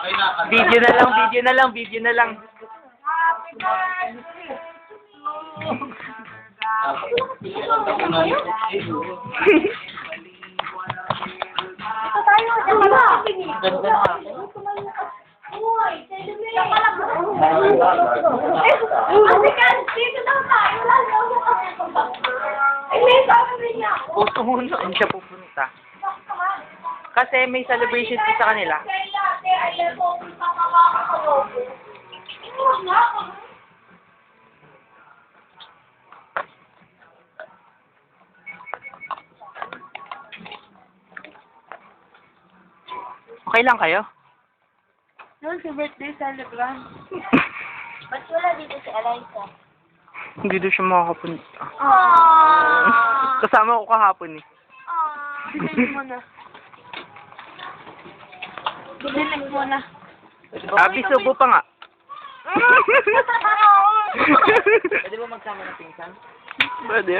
Video na lang, video na lang, video na lang. Ito tayo, diba? Ganda na. Uy, dito daw tayo. Ay, may sabi rin niya. Gusto mo na, hindi siya pupunta. Kasi may celebration din sa kanila. Okay lang kayo? Noon si birthday celebrant. Ba't wala dito si Eliza? Hindi doon siya makakapunta. Aww. Kasama ko kahapon eh. Bibinig mo na. Bibinig mo na. Subo pa nga. Pwede ba magsama ng pinsan? Pwede.